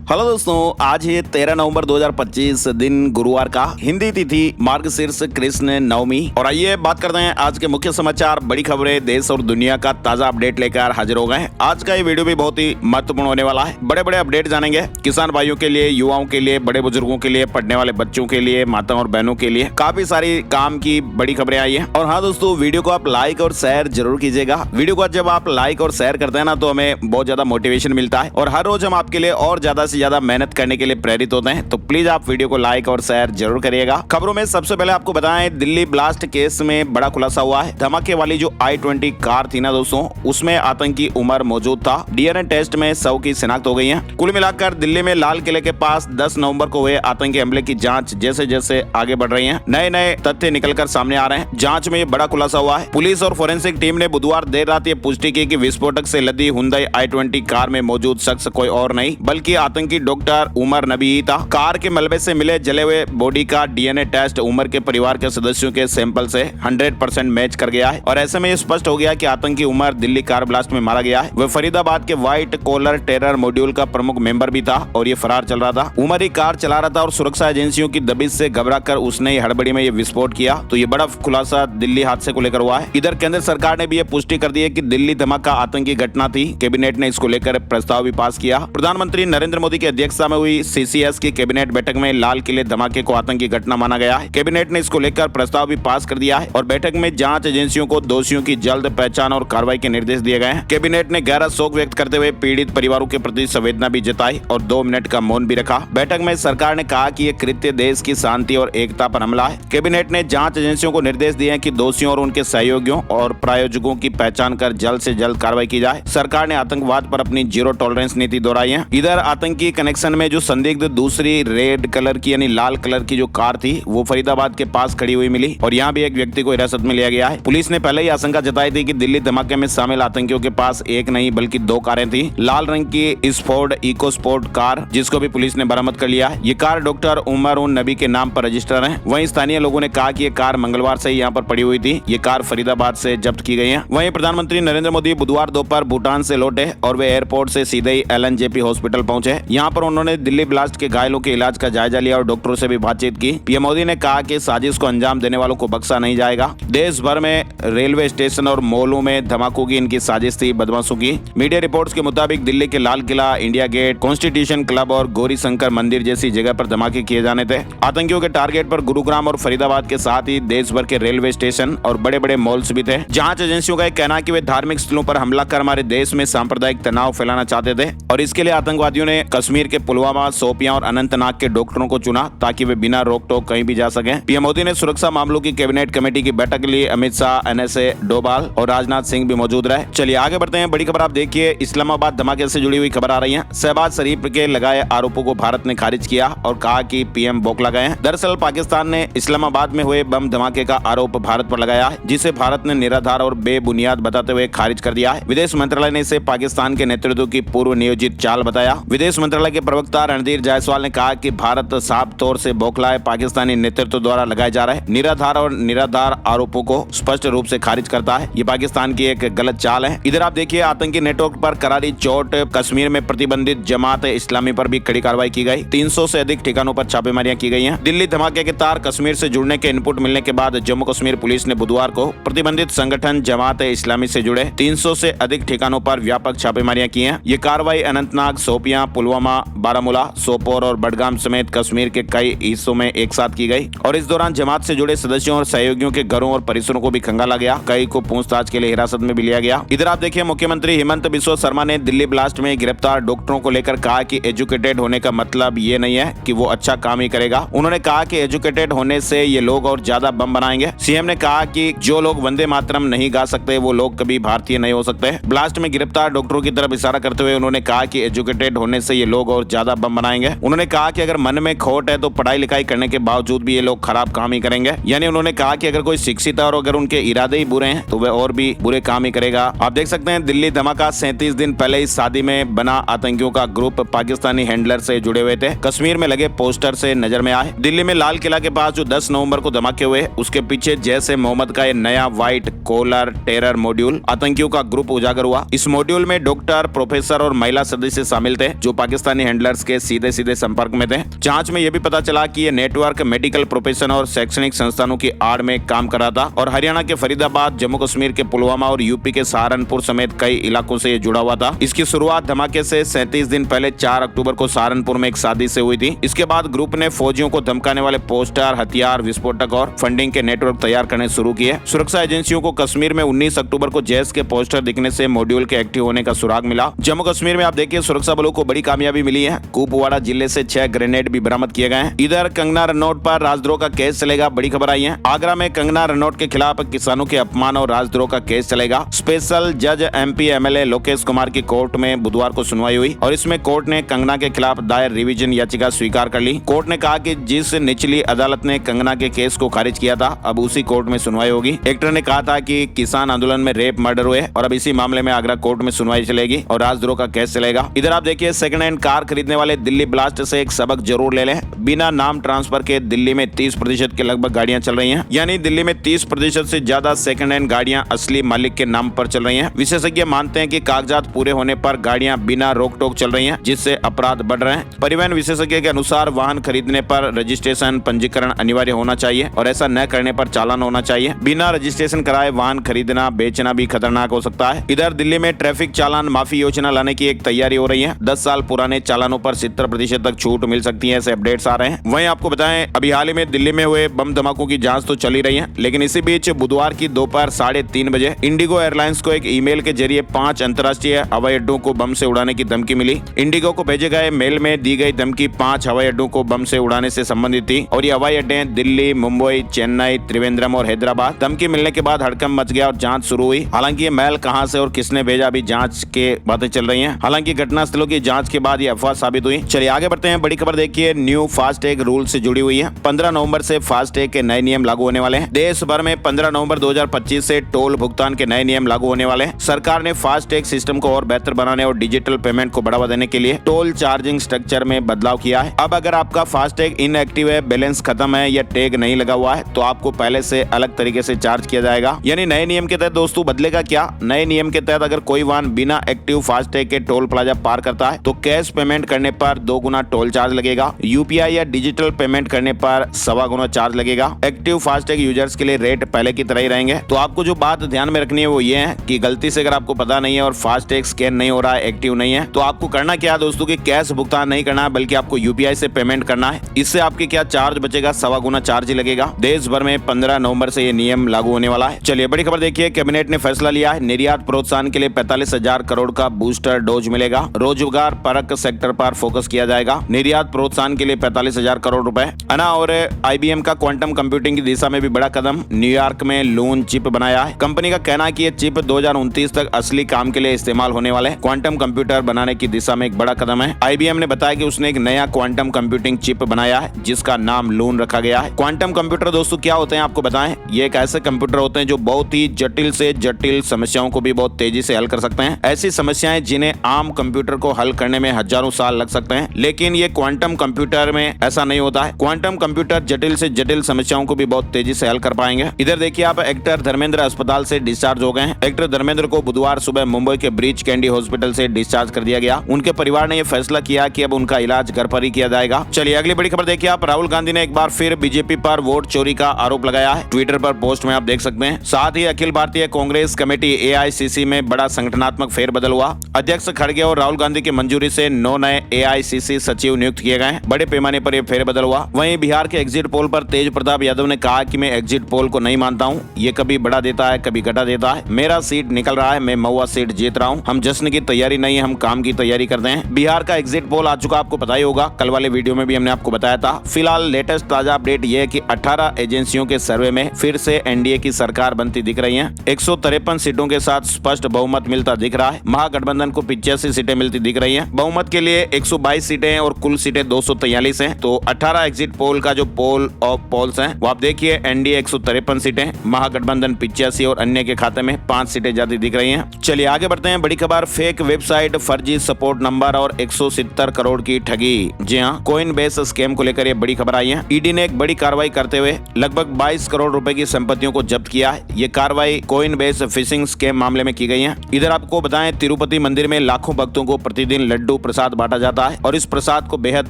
Hello दोस्तों, आज है 13 नवंबर 2025 दिन गुरुवार का। हिंदी तिथि मार्गशीर्ष कृष्ण नवमी। और आइए बात करते हैं आज के मुख्य समाचार, बड़ी खबरें, देश और दुनिया का ताजा अपडेट लेकर हाजिर हो गए हैं। आज का ये वीडियो भी बहुत ही महत्वपूर्ण होने वाला है। बड़े बड़े अपडेट जानेंगे, किसान भाइयों के लिए, युवाओं के लिए, बड़े बुजुर्गों के लिए, पढ़ने वाले बच्चों के लिए, माता और बहनों के लिए काफी सारी काम की बड़ी खबरें आई है। और हाँ दोस्तों, वीडियो को आप लाइक और शेयर जरूर कीजिएगा। वीडियो को जब आप लाइक और शेयर करते हैं ना, तो हमें बहुत ज्यादा मोटिवेशन मिलता है और हर रोज हम आपके लिए और ज्यादा से ज्यादा मेहनत करने के लिए प्रेरित होते हैं। तो प्लीज आप वीडियो को लाइक और शेयर जरूर करिएगा। खबरों में सबसे पहले आपको बताएं, दिल्ली ब्लास्ट केस में बड़ा खुलासा हुआ है। धमाके वाली जो i20 कार थी ना दोस्तों, उसमें आतंकी उमर मौजूद था। डीएनए टेस्ट में शव की शिनाख्त हो गई है। कुल मिलाकर दिल्ली में लाल किले के पास 10 नवंबर को हुए आतंकी हमले की जांच जैसे जैसे आगे बढ़ रही है, नए नए तथ्य निकलकर सामने आ रहे हैं। जांच में ये बड़ा खुलासा हुआ है। पुलिस और फोरेंसिक टीम ने बुधवार देर रात ये पुष्टि की कि विस्फोटक से लदी हुंडई i20 कार में मौजूद शख्स कोई और नहीं बल्कि आतंकी डॉक्टर उमर नबी ही था। कार के मलबे से मिले जले हुए बॉडी का डीएनए टेस्ट उमर के परिवार के सदस्यों के सैंपल से 100% मैच कर गया है और ऐसे में ये स्पष्ट हो गया कि आतंकी उमर दिल्ली कार ब्लास्ट में मारा गया है। वह फरीदाबाद के व्हाइट कॉलर टेरर मॉड्यूल का प्रमुख मेंबर भी था और ये फरार चल रहा था। उमर ही कार चला रहा था और सुरक्षा एजेंसियों की दबिश से घबराकर उसने ही हड़बड़ी में ये विस्फोट किया। तो ये बड़ा खुलासा दिल्ली हादसे को लेकर हुआ है। इधर केंद्र सरकार ने भी ये पुष्टि कर दी है कि दिल्ली धमाका आतंकी घटना थी। कैबिनेट ने इसको लेकर प्रस्ताव भी पास किया। प्रधानमंत्री नरेंद्र मोदी की अध्यक्षता में हुई सीसीएस की कैबिनेट बैठक में लाल किले धमाके को आतंकी घटना माना गया है। कैबिनेट ने इसको लेकर प्रस्ताव भी पास कर दिया है और बैठक में जांच एजेंसियों को दोषियों की जल्द पहचान और कार्रवाई के निर्देश दिए गए हैं। कैबिनेट ने गहरा शोक व्यक्त करते हुए पीड़ित परिवारों के प्रति संवेदना भी जताई और 2 मिनट का मौन भी रखा। बैठक में सरकार ने कहा कि यह कृत्य देश की शांति और एकता पर हमला है। कैबिनेट ने जांच एजेंसियों को निर्देश दिए कि दोषियों और उनके सहयोगियों और प्रायोजकों की पहचान कर जल्द से जल्द कार्रवाई की जाए। सरकार ने आतंकवाद पर अपनी जीरो टॉलरेंस नीति दोहराई है। इधर आतंकी कनेक्शन में जो संदिग्ध दूसरी रेड कलर की यानी लाल कलर की जो कार थी, वो फरीदाबाद के पास खड़ी हुई मिली और यहाँ भी एक व्यक्ति को हिरासत में लिया गया है। पुलिस ने पहले ही आशंका जताई थी कि दिल्ली धमाके में शामिल आतंकियों के पास एक नहीं बल्कि 2 कारें थी। लाल रंग की स्फोर्ड इको स्पोर्ट कार, जिसको भी पुलिस ने बरामद कर लिया है। ये कार डॉक्टर उमर उन नबी के नाम पर रजिस्टर है। वहीं स्थानीय लोगों ने कहा कि ये कार मंगलवार से ही यहाँ पर पड़ी हुई थी। ये कार फरीदाबाद से जब्त की गई है। वहीं प्रधानमंत्री नरेंद्र मोदी बुधवार दोपहर भूटान से लौटे और वे एयरपोर्ट से सीधे ही LNJP हॉस्पिटल पहुंचे। यहाँ पर उन्होंने दिल्ली ब्लास्ट के घायलों के इलाज का जायजा लिया और डॉक्टरों से भी बातचीत की। पीएम मोदी ने कहा कि साजिश को अंजाम देने वालों को बख्शा नहीं जाएगा। देश भर में रेलवे स्टेशन और मॉलों में धमाकों की इनकी साजिश थी बदमाशों की। मीडिया रिपोर्ट्स के मुताबिक दिल्ली के Lal Qila, India gate, constitution club और गौरी शंकर मंदिर जैसी जगह पर धमाके किए जाने थे। आतंकियों के टारगेट पर गुरुग्राम और फरीदाबाद के साथ ही देश भर के रेलवे स्टेशन और बड़े बड़े मॉल्स भी थे। जांच एजेंसियों का कहना है कि वे धार्मिक स्थलों पर हमला कर हमारे देश में सांप्रदायिक तनाव फैलाना चाहते थे और इसके लिए आतंकवादियों ने कश्मीर के पुलवामा, शोपियां और अनंतनाग के डॉक्टरों को चुना ताकि वे बिना रोक टोक कहीं भी जा सके। पीएम मोदी ने सुरक्षा मामलों की कैबिनेट कमेटी की बैठक के लिए अमित शाह, NSA, डोभाल और राजनाथ सिंह भी मौजूद रहे। चलिए आगे बढ़ते हैं। बड़ी खबर आप देखिए, इस्लामाबाद धमाके से जुड़ी हुई खबर आ रही है। शहबाज शरीफ के लगाए आरोपों को भारत ने खारिज किया और कहा कि पीएम बौखला गए हैं। दरअसल पाकिस्तान ने इस्लामाबाद में हुए बम धमाके का आरोप भारत पर लगाया है, जिसे भारत ने निराधार और बेबुनियाद बताते हुए खारिज कर दिया है। विदेश मंत्रालय ने इसे पाकिस्तान के नेतृत्व की पूर्व नियोजित चाल बताया। विदेश मंत्रालय के प्रवक्ता रणधीर जायसवाल ने कहा कि भारत साफ तौर से बौखला है। पाकिस्तानी नेतृत्व द्वारा लगाए जा रहे निराधार और निराधार आरोपों को स्पष्ट रूप से खारिज करता है। ये पाकिस्तान की एक गलत चाल है। इधर आप देखिए, आतंकी नेटवर्क पर करारी चोट। कश्मीर में प्रतिबंधित जमात इस्लामी पर भी कड़ी कार्रवाई की गई। 300 से अधिक ठिकानों पर छापेमारियां की गई हैं। दिल्ली धमाके के तार कश्मीर से जुड़ने के इनपुट मिलने के बाद जम्मू कश्मीर पुलिस ने बुधवार को प्रतिबंधित संगठन जमात इस्लामी से जुड़े 300 से अधिक ठिकानों पर व्यापक छापेमारियां की हैं। ये कार्रवाई अनंतनाग, शोपियां, पुलवामा, बारामूला, सोपोर और बडगाम समेत कश्मीर के कई हिस्सों में एक साथ की गई और इस दौरान जमात से जुड़े सदस्यों और सहयोगियों के घरों और परिसरों को भी खंगाला गया। कई को पूछताछ के लिए हिरासत में भी लिया गया। इधर आप देखिए, मुख्यमंत्री हेमंत बिस्वा शर्मा ने दिल्ली ब्लास्ट में गिरफ्तार डॉक्टरों को लेकर कहा कि एजुकेटेड होने का मतलब ये नहीं है कि वो अच्छा काम ही करेगा। उन्होंने कहा कि एजुकेटेड होने से ये लोग और ज्यादा बम बनाएंगे। सीएम ने कहा कि जो लोग वंदे मातरम नहीं गा सकते वो लोग कभी भारतीय नहीं हो सकते। ब्लास्ट में गिरफ्तार डॉक्टरों की तरफ इशारा करते हुए उन्होंने कहा कि एजुकेटेड होने से ये लोग और ज्यादा बम बनाएंगे। उन्होंने कहा कि अगर मन में खोट है तो पढ़ाई लिखाई करने के बावजूद भी ये लोग खराब काम ही करेंगे। यानी उन्होंने कहा कि अगर कोई शिक्षित है और अगर उनके इरादे ही बुरे हैं तो वह और भी बुरे काम ही करेगा। आप देख सकते हैं, दिल्ली धमाका 37 दिन पहले इस शादी में बना आतंकियों का ग्रुप पाकिस्तानी हैंडलर से जुड़े हुए थे। कश्मीर में लगे पोस्टर से नजर में आए। दिल्ली में लाल किला के पास जो 10 नवंबर को धमाके हुए, उसके पीछे जैसे मोहम्मद का ये नया व्हाइट कॉलर टेरर मॉड्यूल आतंकियों का ग्रुप उजागर हुआ। इस मॉड्यूल में डॉक्टर, प्रोफेसर और महिला सदस्य शामिल थे जो पाकिस्तान पाकिस्तानी हैंडलर्स के सीधे संपर्क में थे। जांच में यह भी पता चला कि ये नेटवर्क मेडिकल प्रोफेशन और शैक्षणिक संस्थानों की आड़ में काम कर रहा था और हरियाणा के फरीदाबाद, जम्मू कश्मीर के पुलवामा और यूपी के सहारनपुर समेत कई इलाकों से ये जुड़ा हुआ था। इसकी शुरुआत धमाके से 37 दिन पहले 4 अक्टूबर को सहारनपुर में एक शादी से हुई थी। इसके बाद ग्रुप ने फौजियों को धमकाने वाले पोस्टर, हथियार, विस्फोटक और फंडिंग के नेटवर्क तैयार करने शुरू किए। सुरक्षा एजेंसियों को कश्मीर में 19 अक्टूबर को जैश के पोस्टर दिखने से मॉड्यूल के एक्टिव होने का सुराग मिला। जम्मू कश्मीर में आप देखिए सुरक्षा बलों को बड़ी कामयाबी मिली है। कुपवाड़ा जिले से 6 ग्रेनेड भी बरामद किए गए हैं। इधर कंगना रनौत पर राजद्रोह का केस चलेगा, बड़ी खबर आई है। आगरा में कंगना रनौत के खिलाफ किसानों के अपमान और राजद्रोह का केस चलेगा। स्पेशल जज MP MLA लोकेश कुमार की कोर्ट में बुधवार को सुनवाई हुई और इसमें कोर्ट ने कंगना के खिलाफ दायर रिवीजन याचिका स्वीकार कर ली। कोर्ट ने कहा कि जिस निचली अदालत ने कंगना के केस को खारिज किया था, अब उसी कोर्ट में सुनवाई होगी। एक्टर ने कहा था कि किसान आंदोलन में रेप, मर्डर हुए और अब इसी मामले में आगरा कोर्ट में सुनवाई चलेगी और राजद्रोह का केस चलेगा। इधर आप देखिए सेकंड हैंड कार खरीदने वाले दिल्ली ब्लास्ट से एक सबक जरूर ले लें। बिना नाम ट्रांसफर के दिल्ली में 30% के लगभग गाड़ियां चल रही हैं, यानी दिल्ली में 30% से ज्यादा सेकंड हैंड गाड़ियां असली मालिक के नाम पर चल रही हैं। विशेषज्ञ मानते हैं कि कागजात पूरे होने पर गाड़ियां बिना रोक टोक चल रही हैं, जिससे अपराध बढ़ रहे हैं। परिवहन विशेषज्ञ के अनुसार वाहन खरीदने पर रजिस्ट्रेशन, पंजीकरण अनिवार्य होना चाहिए और ऐसा न करने पर चालान होना चाहिए। बिना रजिस्ट्रेशन कराए वाहन खरीदना, बेचना भी खतरनाक हो सकता है। इधर दिल्ली में ट्रैफिक चालान माफी योजना लाने की एक तैयारी हो रही है। 10 साल पुराने चालानों पर 70% तक छूट मिल सकती है, ऐसे अपडेट्स आ रहे हैं। वहीं आपको बताएं, अभी हाल ही में दिल्ली में हुए बम धमाकों की जांच तो चल ही रही है, लेकिन इसी बीच बुधवार की दोपहर 3:30 बजे इंडिगो एयरलाइंस को एक ईमेल के जरिए 5 अंतर्राष्ट्रीय हवाई अड्डों को बम से उड़ाने की धमकी मिली। इंडिगो को भेजे गए मेल में दी गई धमकी 5 हवाई अड्डों को बम से उड़ाने से संबंधित थी और ये हवाई अड्डे दिल्ली, मुंबई, चेन्नई, त्रिवेंद्रम और हैदराबाद। धमकी मिलने के बाद हड़कंप मच गया और जांच शुरू हुई। हालांकि ये मेल कहां से और किसने भेजा, अभी जांच के बातें चल रही हैं। हालांकि घटनास्थलों की जांच के बाद ये अफवाह साबित हुई। चलिए आगे बढ़ते हैं। बड़ी खबर देखिए, न्यू फास्टैग रूल से जुड़ी हुई है। 15 नवंबर से फास्टैग के नए नियम लागू होने वाले हैं। देश भर में 15 नवंबर 2025 से टोल भुगतान के नए नियम लागू होने वाले हैं। सरकार ने फास्टैग सिस्टम को और बेहतर बनाने और डिजिटल पेमेंट को बढ़ावा देने के लिए टोल चार्जिंग स्ट्रक्चर में बदलाव किया है। अब अगर आपका फास्टैग इनएक्टिव है, बैलेंस खत्म है या टैग नहीं लगा हुआ है, तो आपको पहले से अलग तरीके से चार्ज किया जाएगा। यानी नए नियम के तहत दोस्तों बदलेगा क्या? नए नियम के तहत अगर कोई वाहन बिना एक्टिव फास्टैग के टोल प्लाजा पार करता है तो कैश पेमेंट करने पर 2 गुना टोल चार्ज लगेगा। UPI या डिजिटल पेमेंट करने पर 1.25 गुना चार्ज लगेगा। एक्टिव फास्टैग यूजर्स के लिए रेट पहले की तरह ही रहेंगे। तो आपको जो बात ध्यान में रखनी है वो ये है कि गलती से अगर आपको पता नहीं है और फास्टैग स्कैन नहीं हो रहा है, एक्टिव नहीं है, तो आपको करना क्या है दोस्तों कि कैश भुगतान नहीं करना है, बल्कि आपको UPI से पेमेंट करना है। इससे आपके क्या चार्ज बचेगा, 1.25 गुना चार्ज ही लगेगा। देश भर में 15 नवंबर से ये नियम लागू होने वाला है। चलिए बड़ी खबर देखिए, कैबिनेट ने फैसला लिया है। निर्यात प्रोत्साहन के लिए 45,000 करोड़ का बूस्टर डोज मिलेगा। रोजगार परक सेक्टर पर फोकस किया जाएगा। निर्यात प्रोत्साहन के लिए 45,000 करोड़ रुपए। अना और IBM का क्वांटम कंप्यूटिंग की दिशा में भी बड़ा कदम। न्यूयॉर्क में लून चिप बनाया है। कंपनी का कहना है कि ये चिप 2029 तक असली काम के लिए इस्तेमाल होने वाले क्वांटम कंप्यूटर बनाने की दिशा में एक बड़ा कदम है। IBM ने बताया कि उसने एक नया क्वांटम कंप्यूटिंग चिप बनाया है जिसका नाम लून रखा गया है। क्वांटम कंप्यूटर दोस्तों क्या होते हैं आपको बताएं। ये एक ऐसे कंप्यूटर होते हैं जो बहुत ही जटिल से जटिल समस्याओं को भी बहुत तेजी से हल कर सकते हैं। ऐसी समस्याएं जिन्हें आम कंप्यूटर को हल करने में हजारों साल लग सकते हैं, लेकिन ये क्वांटम कंप्यूटर में ऐसा नहीं होता है। क्वांटम कंप्यूटर जटिल से जटिल समस्याओं को भी बहुत तेजी से हल कर पाएंगे। इधर देखिए आप, एक्टर धर्मेंद्र अस्पताल से डिस्चार्ज हो गए हैं। एक्टर धर्मेंद्र को बुधवार सुबह मुंबई के ब्रीच कैंडी हॉस्पिटल से डिस्चार्ज कर दिया गया। उनके परिवार ने यह फैसला किया कि अब उनका इलाज घर पर ही किया जाएगा। चलिए अगली बड़ी खबर देखिए आप, राहुल गांधी ने एक बार फिर बीजेपी पर वोट चोरी का आरोप लगाया है। ट्विटर पर पोस्ट में आप देख सकते हैं। साथ ही अखिल भारतीय कांग्रेस कमेटी AICC में बड़ा संगठनात्मक फेरबदल हुआ। अध्यक्ष खड़गे और राहुल गांधी की मंजूरी से 9 नए AICC सचिव नियुक्त किए गए। बड़े पैमाने पर यह फेरबदल हुआ। वहीं बिहार के एग्जिट पोल पर तेज प्रताप यादव ने कहा कि मैं एग्जिट पोल को नहीं मानता हूं, ये कभी बढ़ा देता है कभी घटा देता है। मेरा सीट निकल रहा है, मैं महुआ सीट जीत रहा हूं। हम जश्न की तैयारी नहीं है, हम काम की तैयारी करते हैं। बिहार का एग्जिट पोल आ चुका, आपको पता ही होगा, कल वाले वीडियो में भी हमने आपको बताया था। फिलहाल लेटेस्ट ताजा अपडेट ये है कि 18 एजेंसियों के सर्वे में फिर से NDA की सरकार बनती दिख रही है। 153 सीटों के साथ स्पष्ट बहुमत मिलता दिख रहा है। महागठबंधन को 85 सीटें मिलती दिख रही हैं। बहुमत के लिए 122 सीटें और कुल सीटें 243 हैं। तो 18 एग्जिट पोल का जो पोल ऑफ पोल्स हैं वो आप देखिए, NDA 153 सीटें, महागठबंधन 85 और अन्य के खाते में 5 सीटें जाती दिख रही हैं। चलिए आगे बढ़ते हैं। बड़ी खबर, फेक वेबसाइट, फर्जी सपोर्ट नंबर और 170 करोड़ की ठगी। जी हाँ, कोइनबेस स्कैम को लेकर ये बड़ी खबर आई है। ईडी ने एक बड़ी कार्रवाई करते हुए लगभग 22 करोड़ रुपए की संपत्तियों को जब्त किया है। ये कार्रवाई कोइनबेस फिशिंग स्कैम मामले में की गई है। इधर आपको बताएं, तिरुपति मंदिर में लाखों भक्तों को प्रतिदिन लड्डू प्रसाद बांटा जाता है और इस प्रसाद को बेहद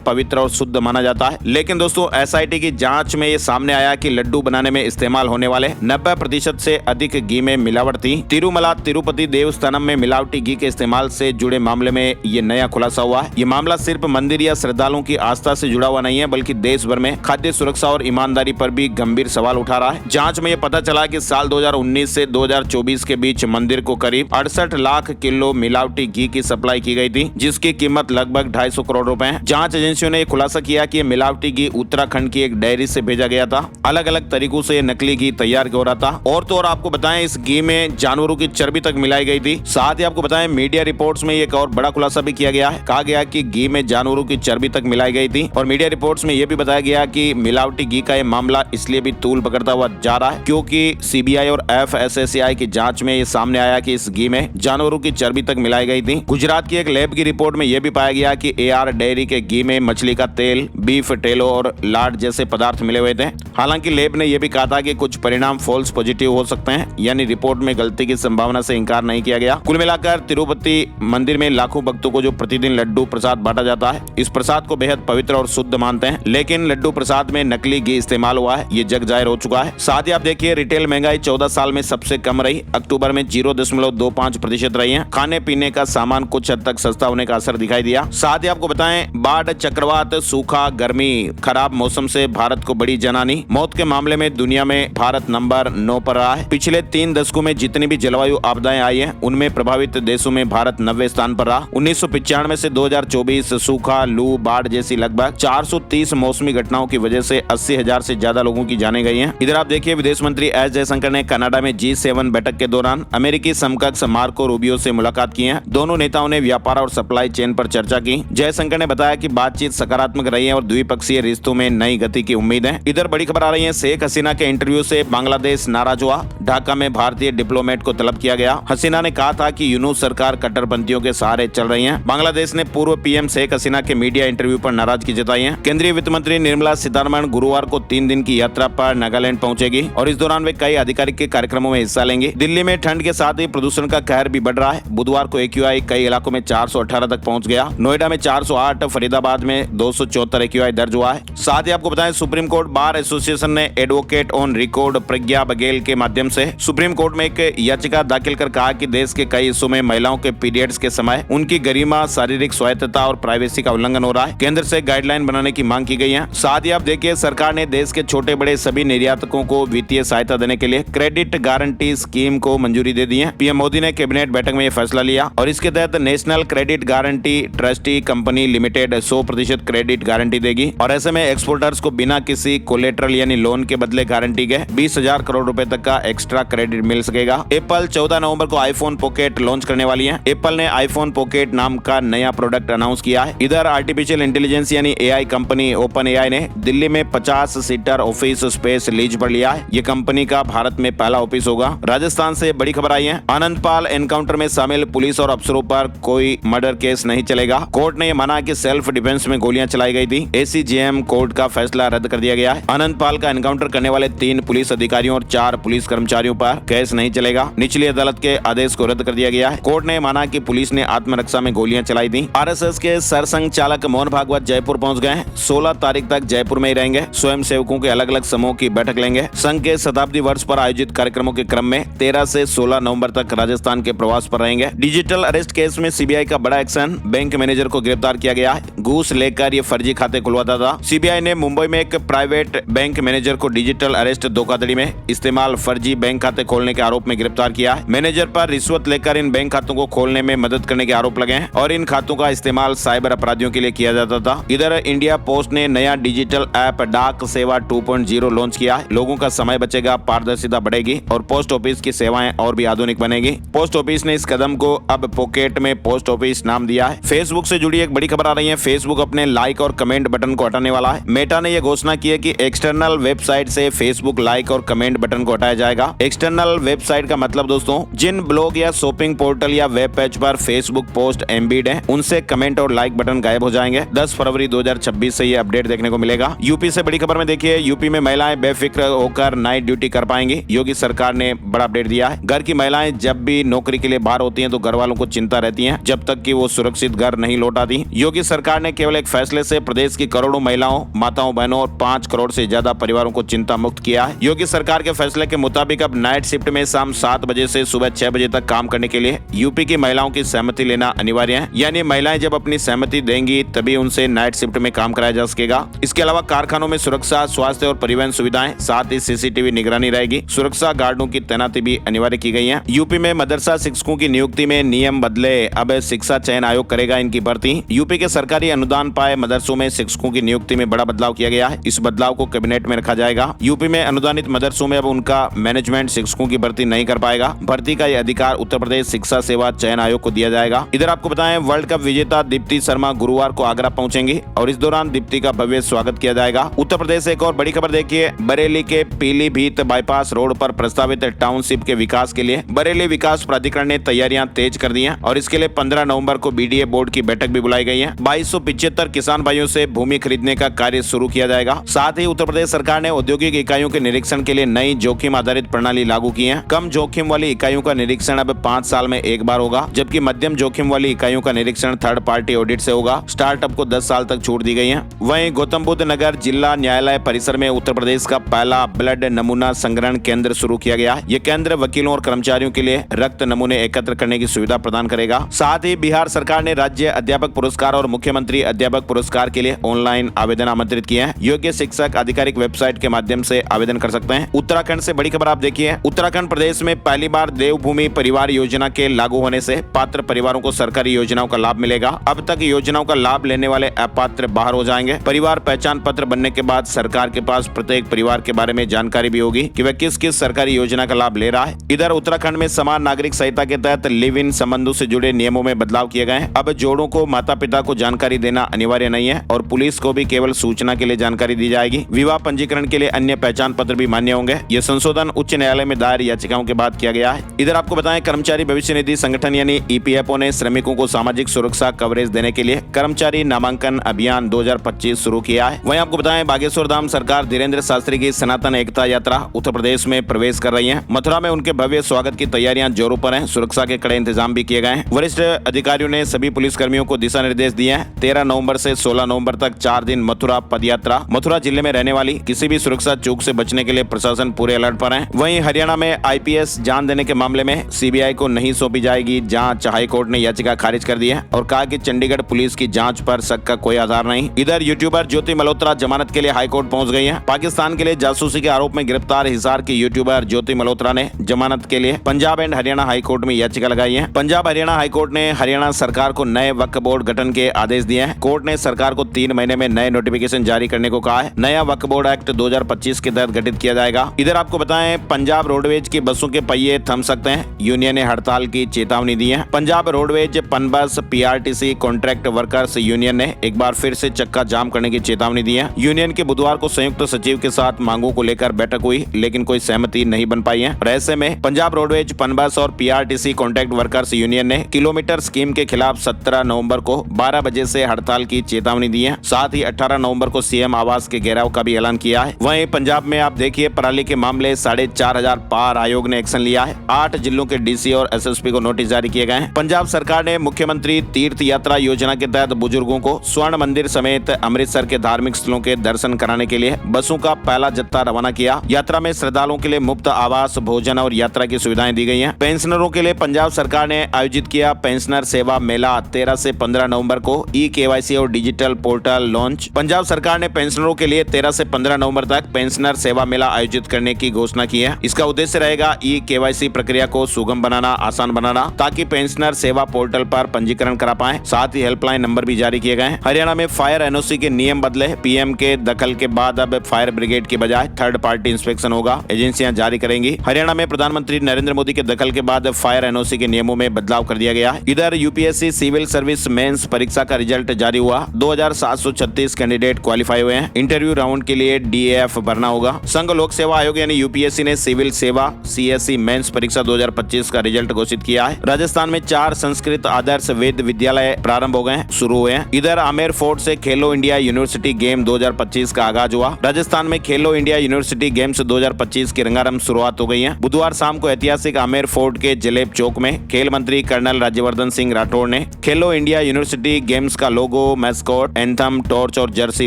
पवित्र और शुद्ध माना जाता है। लेकिन दोस्तों एसआईटी की जांच में ये सामने आया कि लड्डू बनाने में इस्तेमाल होने वाले 90% से अधिक घी में मिलावट थी। तिरुमला तिरुपति देवस्थानम में मिलावटी घी के इस्तेमाल से जुड़े मामले में ये नया खुलासा हुआ है। ये मामला सिर्फ मंदिर या श्रद्धालुओं की आस्था से जुड़ा हुआ नहीं है, बल्कि देश भर में खाद्य सुरक्षा और ईमानदारी पर भी गंभीर सवाल उठा रहा है। जांच में ये पता चला कि साल 2019 से 2024 के बीच मंदिर को करीब 68 लाख किलो मिलावटी घी की सप्लाई की गई थी, जिसकी कीमत लगभग 250 करोड़ रुपए है। जांच एजेंसियों ने खुलासा किया कि मिलावटी घी उत्तराखंड की एक डेयरी से भेजा गया था। अलग अलग तरीकों से नकली घी तैयार हो रहा था। और तो और आपको बताएं, इस घी में जानवरों की चर्बी तक मिलाई गई थी। साथ ही आपको बताएं, मीडिया रिपोर्ट्स में एक और बड़ा खुलासा भी किया गया है। कहा गया कि घी में जानवरों की चर्बी तक मिलाई गई थी और मीडिया रिपोर्ट्स में यह भी बताया गया कि मिलावटी घी का यह मामला इसलिए भी तूल पकड़ता हुआ जा रहा है क्योंकि सीबीआई और एफएसएसएआई की जांच में ये सामने आया कि इस घी में जानवरों की चर्बी तक मिलाई गई थी। गुजरात की एक लैब की रिपोर्ट में यह भी पाया गया कि एआर डेयरी के घी में मछली का तेल, बीफ टेलो और लाड जैसे पदार्थ मिले हुए थे। हालांकि लैब ने यह भी कहा था कि कुछ परिणाम फॉल्स पॉजिटिव हो सकते हैं, यानी रिपोर्ट में गलती की संभावना से इंकार नहीं किया गया। कुल मिलाकर तिरुपति मंदिर में लाखों भक्तों को जो प्रतिदिन लड्डू प्रसाद बांटा जाता है, इस प्रसाद को बेहद पवित्र और शुद्ध मानते हैं। लेकिन लड्डू प्रसाद में नकली घी इस्तेमाल हुआ है, ये जग जाहिर हो चुका है। साथ ही आप देखिए, रिटेल महंगाई 14 साल में सबसे कम रही। अक्टूबर में 0.25% रही है। खाने पीने का सामान कुछ हद तक सस्ता होने का असर दिखाई दिया। साथ ही आपको बताएं, बाढ़, चक्रवात, सूखा, गर्मी, खराब मौसम से भारत को बड़ी जनहानि। मौत के मामले में दुनिया में भारत नंबर 9 पर रहा है। पिछले 3 दशकों में जितनी भी जलवायु आपदाएं आई हैं, उनमें प्रभावित देशों में भारत 90वें स्थान पर रहा। 1995 से 2024 सूखा, लू, बाढ़ जैसी लगभग 430 मौसमी घटनाओं की वजह से 80,000 से ज्यादा लोगों की जाने गई हैं। इधर आप देखिए, विदेश मंत्री एस जयशंकर ने कनाडा में G7 बैठक के दौरान अमेरिकी समकक्ष मार्को रूबियो से मुलाकात की है। दोनों नेताओं ने व्यापार और सप्लाई चेन पर चर्चा की। जयशंकर ने बताया कि बातचीत सकारात्मक रही है और द्विपक्षीय रिश्तों में नई गति की उम्मीद है। इधर बड़ी खबर आ रही है, शेख हसीना के इंटरव्यू से बांग्लादेश नाराज हुआ। ढाका में भारतीय डिप्लोमेट को तलब किया गया। हसीना ने कहा था कि यूनुस सरकार कट्टरपंथियों के सहारे चल रही है। बांग्लादेश ने पूर्व पीएम शेख हसीना के मीडिया इंटरव्यू पर नाराजगी जताई है। केंद्रीय वित्त मंत्री निर्मला सीतारमण गुरुवार को 3 दिन की यात्रा पर नागालैंड पहुंचेगी और इस दौरान वे कई आधिकारिक के कार्यक्रमों में हिस्सा लेंगे। दिल्ली में ठंड के साथ ही प्रदूषण का कहर भी बढ़ रहा है। बुधवार को AQI कई इलाकों में 418 तक पहुंच गया। नोएडा में 408, फरीदाबाद में 274 AQI दर्ज हुआ है। साथ ही आपको बताएं, सुप्रीम कोर्ट बार एसोसिएशन ने एडवोकेट ऑन रिकॉर्ड प्रज्ञा बघेल के माध्यम से सुप्रीम कोर्ट में एक याचिका दाखिल कर कहा कि देश के कई हिस्सों में महिलाओं के पीरियड्स के समय उनकी गरिमा, शारीरिक स्वायत्तता और प्राइवेसी का उल्लंघन हो रहा है। केंद्र से गाइडलाइन बनाने की मांग की गई है। साथ ही आप देखिए, सरकार ने देश के छोटे बड़े सभी निर्यातकों को वित्तीय सहायता देने के लिए क्रेडिट गारंटी स्कीम को मंजूरी दे दी है। पीएम मोदी ने कैबिनेट बैठक में यह फैसला लिया और इसके तहत national credit guarantee trustee company limited 100% credit guarantee देगी और ऐसे में एक्सपोर्टर्स को बिना किसी कोलेटरल यानी लोन के बदले गारंटी के 20,000 करोड़ रुपए तक का एक्स्ट्रा क्रेडिट मिल सकेगा। एप्पल 14 नवंबर को आईफोन पॉकेट लॉन्च करने वाली है। एप्पल ने आईफोन पॉकेट नाम का नया प्रोडक्ट अनाउंस किया है। इधर आर्टिफिशियल इंटेलिजेंस यानी AI कंपनी ओपन AI ने दिल्ली में 50 सीटर ऑफिस स्पेस लीज पर लिया है। ये कंपनी का भारत में पहला ऑफिस होगा। राजस्थान से बड़ी खबर आई है, आनंदपाल एनकाउंटर में शामिल पुलिस और अफसरों पर कोई मर्डर केस नहीं चलेगा। कोर्ट ने माना कि सेल्फ डिफेंस में गोलियां चलाई गई थी। ACJM कोर्ट का फैसला रद्द कर दिया गया है। आनंदपाल का एनकाउंटर करने वाले 3 पुलिस अधिकारियों और 4 पुलिस कर्मचारियों पर केस नहीं चलेगा। निचली अदालत के आदेश को रद्द कर दिया गया है। कोर्ट ने माना कि पुलिस ने आत्मरक्षा में गोलियां चलाई थी। RSS के सरसंघ चालक मोहन भागवत जयपुर पहुंच गए हैं। 16 तारीख तक जयपुर में ही रहेंगे। स्वयं सेवकों के अलग अलग समूह की बैठक लेंगे। संघ के शताब्दी वर्ष पर आयोजित कार्यक्रमों के क्रम में 13 से 16 नवंबर तक राजस्थान के प्रवास पर रहेंगे। डिजिटल अरेस्ट केस में CBI का बड़ा एक्शन, बैंक मैनेजर को गिरफ्तार किया गया है। घूस लेकर ये फर्जी खाते खुलवाता था। CBI ने मुंबई में एक प्राइवेट बैंक मैनेजर को डिजिटल अरेस्ट धोखाधड़ी में इस्तेमाल फर्जी बैंक खाते खोलने के आरोप में गिरफ्तार किया है। मैनेजर पर रिश्वत लेकर इन बैंक खातों को खोलने में मदद करने के आरोप लगे हैं और इन खातों का इस्तेमाल साइबर अपराधियों के लिए किया जाता था। इधर इंडिया पोस्ट ने नया डिजिटल ऐप डाक सेवा 2.0 लॉन्च किया है। लोगों का समय बचेगा, पारदर्शिता बढ़ेगी और पोस्ट ऑफिस की सेवाएं और भी आधुनिक बनेगी। पोस्ट ऑफिस ने इस कदम को अब पॉकेट में पोस्ट ऑफिस नाम दिया है। फेसबुक से जुड़ी एक बड़ी खबर आ रही है, फेसबुक अपने लाइक और कमेंट बटन को हटाने वाला है। मेटा ने यह घोषणा की है कि एक्सटर्नल वेबसाइट से फेसबुक लाइक और कमेंट बटन को हटाया जाएगा। एक्सटर्नल वेबसाइट का मतलब दोस्तों, जिन ब्लॉग या शॉपिंग पोर्टल या वेब पेज पर फेसबुक पोस्ट एम्बेड है, उनसे कमेंट और लाइक बटन गायब हो जाएंगे। 10 फरवरी 2026 से ये अपडेट देखने को मिलेगा। यूपी से बड़ी खबर में देखिए, यूपी में महिलाएं बेफिक्र होकर नाइट ड्यूटी कर पाएंगी। योगी सरकार ने बड़ा अपडेट दिया है। घर की महिलाएं जब भी नौकरी के लिए बाहर होती हैं तो घर वालों को चिंता रहती है जब तक कि वो सुरक्षित सुरक्षित घर नहीं लौटाती। योगी सरकार ने केवल एक फैसले से प्रदेश की करोड़ों महिलाओं, माताओं, बहनों और 5 करोड़ से ज्यादा परिवारों को चिंता मुक्त किया है। योगी सरकार के फैसले के मुताबिक अब नाइट शिफ्ट में शाम 7 बजे से सुबह 6 बजे तक काम करने के लिए यूपी की महिलाओं की सहमति लेना अनिवार्य है। यानी महिलाएं जब अपनी सहमति देंगी तभी उनसे नाइट शिफ्ट में काम कराया जा सकेगा। इसके अलावा कारखानों में सुरक्षा, स्वास्थ्य और परिवहन सुविधाएं, साथ ही सीसीटीवी निगरानी रहेगी। सुरक्षा गार्डों की तैनाती भी अनिवार्य की गई है। यूपी में मदरसा शिक्षकों की नियुक्ति में नियम बदले, अब शिक्षा चयन आयोग करेगा इनकी भर्ती। यूपी के सरकारी अनुदान पाए मदरसों में शिक्षकों की नियुक्ति में बड़ा बदलाव किया गया है। इस बदलाव को कैबिनेट में रखा जाएगा। यूपी में अनुदानित मदरसों में अब उनका मैनेजमेंट शिक्षकों की भर्ती नहीं कर पाएगा। भर्ती का यह अधिकार उत्तर प्रदेश शिक्षा सेवा चयन आयोग को दिया जाएगा। इधर आपको बताएं, वर्ल्ड कप विजेता दीप्ति शर्मा गुरुवार को आगरा पहुंचेंगी और इस दौरान दीप्ति का भव्य स्वागत किया जाएगा। उत्तर प्रदेश से एक और बड़ी खबर देखिए, बरेली के पीलीभीत बाईपास रोड पर प्रस्तावित टाउनशिप के विकास के लिए बरेली विकास प्राधिकरण ने तैयारियां तेज कर दी हैं और इसके लिए 15 नवंबर को बीडीए बोर्ड की बैठक भी बुलाई गई है। 2275 किसान भाइयों से भूमि खरीदने का कार्य शुरू किया जाएगा। साथ ही उत्तर प्रदेश सरकार ने औद्योगिक इकाइयों के निरीक्षण के लिए नई जोखिम आधारित प्रणाली लागू की है। कम जोखिम वाली इकाइयों का निरीक्षण अब 5 साल में एक बार होगा, जबकि मध्यम जोखिम वाली इकाइयों का निरीक्षण थर्ड पार्टी ऑडिट से होगा। स्टार्टअप को 10 साल तक छूट दी गई है। वहीं गौतम बुद्ध नगर जिला न्यायालय परिसर में उत्तर प्रदेश का पहला ब्लड नमूना संग्रहण केंद्र शुरू किया गया। ये केंद्र वकीलों और कर्मचारियों के लिए रक्त नमूने एकत्र करने की सुविधा प्रदान करेगा। साथ ही बिहार सरकार ने राज्य अध्यापक पुरस्कार और मुख्यमंत्री अध्यापक पुरस्कार के लिए ऑनलाइन आवेदन आमंत्रित किए हैं। योग्य शिक्षक आधिकारिक वेबसाइट के माध्यम से आवेदन कर सकते हैं। उत्तराखंड से बड़ी खबर आप देखिए, उत्तराखंड प्रदेश में पहली बार देवभूमि परिवार योजना के लागू होने से पात्र परिवारों को सरकारी योजनाओं का लाभ मिलेगा। अब तक योजनाओं का लाभ लेने वाले अपात्र बाहर हो जाएंगे। परिवार पहचान पत्र बनने के बाद सरकार के पास प्रत्येक परिवार के बारे में जानकारी भी होगी कि वह किस किस सरकारी योजना का लाभ ले रहा है। इधर उत्तराखंड में समान नागरिक संहिता के तहत लिव इन संबंधों से जुड़े नियमों में बदलाव किए गए हैं। अब जोड़ों को माता पिता को जानकारी देना अनिवार्य नहीं है और पुलिस को भी केवल सूचना के लिए जानकारी दी जाएगी। विवाह पंजीकरण के लिए अन्य पहचान पत्र भी मान्य होंगे। ये संशोधन उच्च न्यायालय में दायर याचिकाओं के बाद किया गया है। इधर आपको बताएं, कर्मचारी भविष्य निधि संगठन यानी ईपीएफओ ने श्रमिकों को सामाजिक सुरक्षा कवरेज देने के लिए कर्मचारी नामांकन अभियान 2025 शुरू किया है। वहीं आपको बताएं, बागेश्वर धाम सरकार धीरेन्द्र शास्त्री की सनातन एकता यात्रा उत्तर प्रदेश में प्रवेश कर रही है। मथुरा में उनके भव्य स्वागत की तैयारियां जोरों पर हैं। सुरक्षा के कड़े इंतजाम भी किए गए हैं। वरिष्ठ अधिकारियों ने सभी पुलिस कर्मियों को दिशा निर्देश दिए हैं। 13 नवंबर से 16 नवंबर तक 4 दिन मथुरा पदयात्रा। मथुरा जिले में रहने वाली किसी भी सुरक्षा चूक से बचने के लिए प्रशासन पूरे अलर्ट पर है। वहीं हरियाणा में आईपीएस जान देने के मामले में सीबीआई को नहीं सौंपी जाएगी जांच। हाईकोर्ट ने याचिका खारिज कर दी है और कहा कि चंडीगढ़ पुलिस की जांच पर शक का कोई आधार नहीं। इधर यूट्यूबर ज्योति मल्होत्रा जमानत के लिए हाईकोर्ट पहुंच गई है। पाकिस्तान के लिए जासूसी के आरोप में गिरफ्तार हिसार की यूट्यूबर ज्योति मल्होत्रा ने जमानत के लिए पंजाब एंड हरियाणा हाईकोर्ट में याचिका लगाई है। पंजाब हरियाणा हाईकोर्ट ने हरियाणा सरकार को नए वक्फ बोर्ड गठन के आदेश दिए हैं। कोर्ट ने सरकार को 3 महीने में नए नोटिफिकेशन जारी करने को कहा है। नया वक्फ बोर्ड एक्ट 2025 के तहत गठित किया जाएगा। इधर आपको बताएं, पंजाब रोडवेज की बसों के पहिए थम सकते हैं। यूनियन ने हड़ताल की चेतावनी दी है। Punjab roadways PUNBUS PRTC contract workers union ने एक बार फिर से चक्का जाम करने की चेतावनी दी है। यूनियन के बुधवार को संयुक्त सचिव के साथ मांगों को लेकर बैठक हुई, लेकिन कोई सहमति नहीं बन पाई है। ऐसे में पंजाब रोडवेज पनबस और पीआरटीसी कॉन्ट्रैक्ट वर्कर्स यूनियन ने किलोमीटर स्कीम के खिलाफ 17 नवंबर को 12 बजे से हड़ताल की चेतावनी दी है। साथ ही 18 नवंबर को सीएम आवास के घेराव का भी ऐलान किया है। वहीं पंजाब में आप देखिए, पराली के मामले 4,500 पार आयोग ने एक्शन लिया है। 8 जिलों के डीसी और एसएसपी को नोटिस जारी किए गए हैं। पंजाब सरकार ने मुख्यमंत्री तीर्थ यात्रा योजना के तहत बुजुर्गों को स्वर्ण मंदिर समेत अमृतसर के धार्मिक स्थलों के दर्शन कराने के लिए बसों का पहला जत्था रवाना किया। यात्रा में श्रद्धालुओं के लिए मुफ्त आवास, भोजन और यात्रा की सुविधाएं दी गई हैं। पेंशनरों के लिए पंजाब सरकार ने आयोजित किया पेंशनर सेवा मेला। 13 से 15 नवंबर को ई-केवाईसी और डिजिटल पोर्टल लॉन्च। पंजाब सरकार ने पेंशनरों के लिए 13 से 15 नवंबर तक पेंशनर सेवा मेला आयोजित करने की घोषणा की है। इसका उद्देश्य रहेगा ई-केवाईसी प्रक्रिया को सुगम बनाना, आसान बनाना, ताकि पेंशनर सेवा पोर्टल पर पंजीकरण करा पाए। साथ ही हेल्पलाइन नंबर भी जारी किए गए हैं। हरियाणा में फायर एनओसी के नियम बदले। पीएम के दखल के बाद अब फायर ब्रिगेड की बजाय थर्ड पार्टी इंस्पेक्शन होगा। एजेंसियां जारी करेंगी। हरियाणा में प्रधानमंत्री नरेंद्र मोदी के दखल के बाद फायर एनओसी के नियमों में बदलाव कर दिया गया। इधर यूपीएससी सिविल सर्विस मेंस परीक्षा का रिजल्ट जारी हुआ। 2736 कैंडिडेट क्वालिफाई हुए हैं। इंटरव्यू राउंड के लिए डीएफ भरना होगा। संघ लोक सेवा आयोग यानी यूपीएससी ने सिविल सेवा सीएससी मेंस परीक्षा 2025 का रिजल्ट घोषित किया है। राजस्थान में 4 संस्कृत आदर्श वेद विद्यालय प्रारंभ हो गए, शुरू हुए हैं। इधर आमेर फोर्ट से खेलो इंडिया यूनिवर्सिटी गेम 2025 का आगाज हुआ। राजस्थान में खेलो इंडिया यूनिवर्सिटी गेम्स 2025 की रंगारंभ शुरुआत हो गई है। बुधवार शाम को ऐतिहासिक आमेर फोर्ट के जलेब चौक में खेल मंत्री कर्नल राज्यवर्धन सिंह राठौड़ ने खेलो इंडिया यूनिवर्सिटी गेम्स का लोगो, मैस्कॉट, एंथम, टॉर्च और जर्सी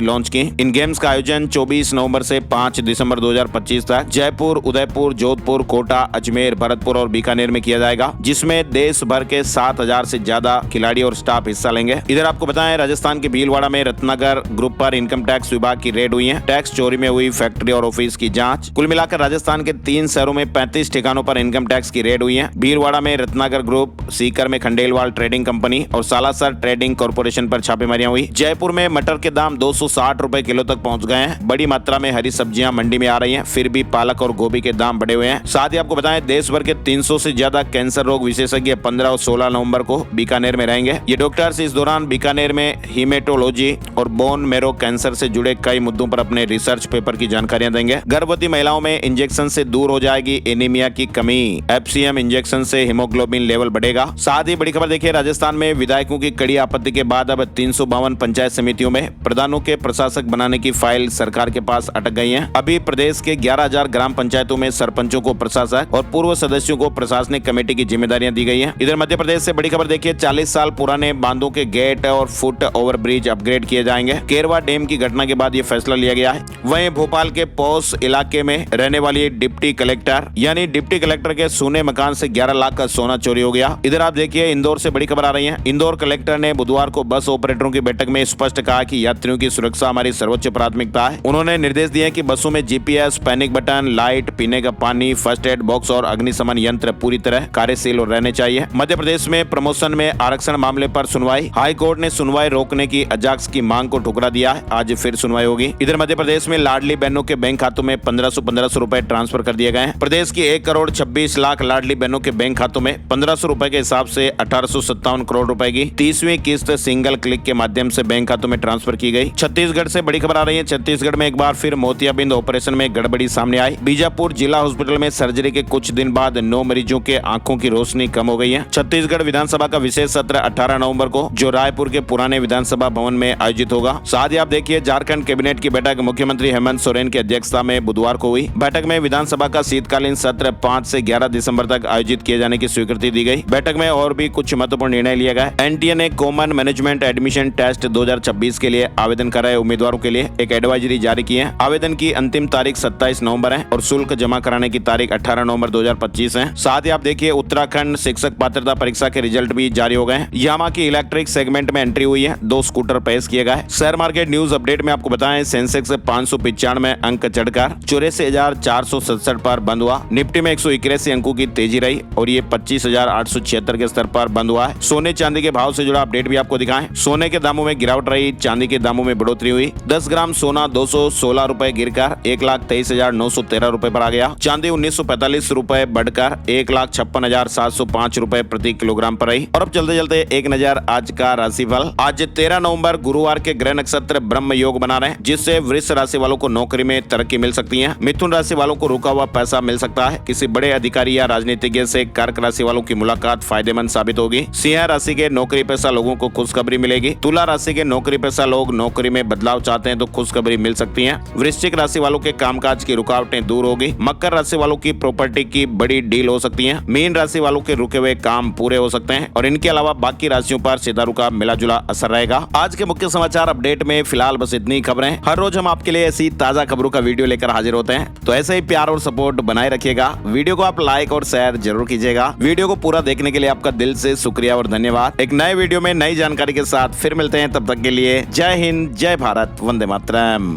लॉन्च की। इन गेम्स का आयोजन 24 नवंबर से 5 दिसंबर 2025 तक जयपुर, उदयपुर, जोधपुर, कोटा, अजमेर, भरतपुर और बीकानेर में किया जाएगा, जिसमें देश भर के 7000 से ज्यादा खिलाड़ी और स्टाफ हिस्सा लेंगे। इधर आपको बताएं, राजस्थान के भीलवाड़ा में रत्नागर ग्रुप पर इनकम टैक्स विभाग की रेड हुई है। टैक्स चोरी में हुई फैक्ट्री और ऑफिस की जांच। कुल मिलाकर राजस्थान के 3 शहरों में 35 ठिकानों पर इनकम टैक्स की रेड हुई है। भीलवाड़ा में रत्नागर ग्रुप, सीकर में खंडेलवाल ट्रेडिंग कंपनी और सालासर ट्रेडिंग कॉर्पोरेशन पर छापेमारियां हुई। जयपुर में मटर के दाम 260 रुपए किलो तक पहुंच गए हैं। बड़ी मात्रा में हरी सब्जियां मंडी में आ रही हैं, फिर भी पालक और गोभी के दाम बढ़े हुए हैं। साथ ही आपको बताएं, देश भर के 300 से ज्यादा कैंसर रोग विशेषज्ञ 15 और 16 नवंबर को बीकानेर में रहेंगे। ये डॉक्टर्स इस दौरान बीकानेर में हीमेटोलॉजी और बोन मेरो कैंसर से जुड़े कई मुद्दों पर अपने रिसर्च पेपर की जानकारियां देंगे। गर्भवती महिलाओं में इंजेक्शन से दूर हो जाएगी एनीमिया की कमी। एफसीएम इंजेक्शन से हीमोग्लोबिन लेवल बढ़ेगा। साथ ही बड़ी खबर देखिए, राजस्थान में विधायकों की कड़ी आपत्ति के बाद अब 352 पंचायत समितियों में प्रधानों के प्रशासक बनाने की फाइल सरकार के पास अटक गई है। अभी प्रदेश के 11,000 ग्राम पंचायतों में सरपंचों को प्रशासक और पूर्व सदस्यों को प्रशासनिक कमेटी की जिम्मेदारियां दी गई हैं। इधर मध्य प्रदेश से बड़ी खबर देखिए, 40 साल पुराने बांधों के गेट और फुट ओवर ब्रिज अपग्रेड किए जाएंगे। केरवा डैम की घटना के बाद ये फैसला लिया गया है। वहीं भोपाल के पौस इलाके में रहने वाली डिप्टी कलेक्टर के सोने मकान से 11 लाख का सोना चोरी हो गया। इधर आप देखिए, इंदौर से बड़ी खबर आ रही है। इंदौर कलेक्टर ने बुधवार को बस ऑपरेटरों की बैठक में स्पष्ट कहा कि यात्रियों की सुरक्षा हमारी सर्वोच्च प्राथमिकता है। उन्होंने निर्देश दिए कि बसों में जीपीएस, पैनिक बटन, लाइट, पीने का पानी, फर्स्ट एड बॉक्स और अग्निशमन यंत्र पूरी तरह कार्यशील रहने चाहिए। मध्य प्रदेश में प्रमोशन में आरक्षण मामले पर सुनवाई। हाई कोर्ट ने सुनवाई रोकने की अजाक्स की मांग को ठुकरा दिया है। आज फिर सुनवाई होगी। इधर मध्य प्रदेश में लाडली बहनों के बैंक खातों में 1500 रुपए ट्रांसफर कर दिए गए हैं। प्रदेश की 1 करोड़ 26 लाख लाडली बहनों के बैंक खातों में 1500 रुपए के हिसाब से 1857 करोड़ रुपए की 30वीं किस्त सिंगल क्लिक के माध्यम से बैंक खातों में ट्रांसफर की गई। छत्तीसगढ़ से बड़ी खबर आ रही है। छत्तीसगढ़ में एक बार फिर मोतियाबिंद ऑपरेशन में गड़बड़ी सामने आई। बीजापुर जिला हॉस्पिटल में सर्जरी के कुछ दिन बाद 9 मरीजों के आंखों की रोशनी कम हो गई है। छत्तीसगढ़ विधानसभा का विशेष सत्र 18 नवंबर को जो रायपुर के पुराने विधानसभा भवन में आयोजित होगा। साथ ही आप देखिए, झारखंड कैबिनेट की बैठक मुख्यमंत्री हेमंत सोरेन की अध्यक्षता में बुधवार को हुई। बैठक में विधानसभा का शीतकालीन सत्र 5 से 11 दिसंबर तक आयोजित किए जाने की स्वीकृति दी गई। बैठक में और भी कुछ महत्वपूर्ण निर्णय लिया गया। एनटीए ने कॉमन मैनेजमेंट एडमिशन टेस्ट 2026 के लिए आवेदन कर रहे उम्मीदवारों के लिए एक एडवाइजरी जारी की है। आवेदन की अंतिम तारीख 27 नवंबर है और शुल्क जमा कराने की तारीख 18 नवंबर 2025 है। साथ ही आप देखिए, उत्तराखंड शिक्षक पात्रता परीक्षा के रिजल्ट भी जारी हो गए। यामा की इलेक्ट्रिक सेगमेंट में एंट्री हुई है। 2 स्कूटर पेश किए गए। शेयर मार्केट न्यूज अपडेट में आपको बताएं, सेंसेक्स 595 अंक चढ़कर 84,467 पर बंद हुआ। निफ्टी में 181 अंकों की तेजी रही और ये 25,876 के स्तर पर बंद हुआ है। सोने चांदी के भाव से जुड़ा अपडेट भी आपको दिखाएं। सोने के दामों में गिरावट रही, चांदी के दामों में बढ़ोतरी हुई। 10 ग्राम सोना 216 रुपए गिरकर 1,23,913 रुपए पर आ गया। चांदी 1945 रुपए बढ़कर 1,56,705 रुपए प्रति किलोग्राम पर रही। और अब चलते चलते एक नजर आज का राशिफल। आज 13 नवंबर गुरुवार के ग्रह नक्षत्र ब्रह्म योग बना रहे हैं, जिससे वृष राशि वालों को नौकरी में तरक्की मिल सकती है। मिथुन राशि वालों को रुका हुआ पैसा मिल सकता है। किसी बड़े अधिकारी या राजनीतिज्ञ से कर्क राशि वालों की मुलाकात फायदेमंद साबित होगी। सिंह राशि के नौकरी पेशा लोगों को खुशखबरी मिलेगी। तुला राशि के नौकरी पेशा लोग नौकरी में बदलाव चाहते हैं तो खुशखबरी मिल सकती है। वृश्चिक राशि वालों के कामकाज की रुकावटें दूर होगी। मकर राशि वालों की प्रॉपर्टी की बड़ी डील हो सकती है। मीन राशि वालों के रुके हुए काम पूरे हो सकते हैं और इनके अलावा बाकी राशियों पर सितारों का मिला जुला असर रहेगा। आज के मुख्य समाचार अपडेट में फिलहाल बस इतनी खबरें। हर रोज हम आपके लिए ऐसी ताजा खबरों का वीडियो लेकर हाजिर होते हैं, तो ऐसे ही प्यार और सपोर्ट बनाए रखिएगा। वीडियो को आप लाइक और शेयर जरूर कीजिएगा। वीडियो को पूरा देखने के लिए आपका दिल से शुक्रिया और धन्यवाद। एक नए वीडियो में नई जानकारी के साथ फिर मिलते हैं, तब तक के लिए जय हिंद, जय भारत, वंदे मातरम।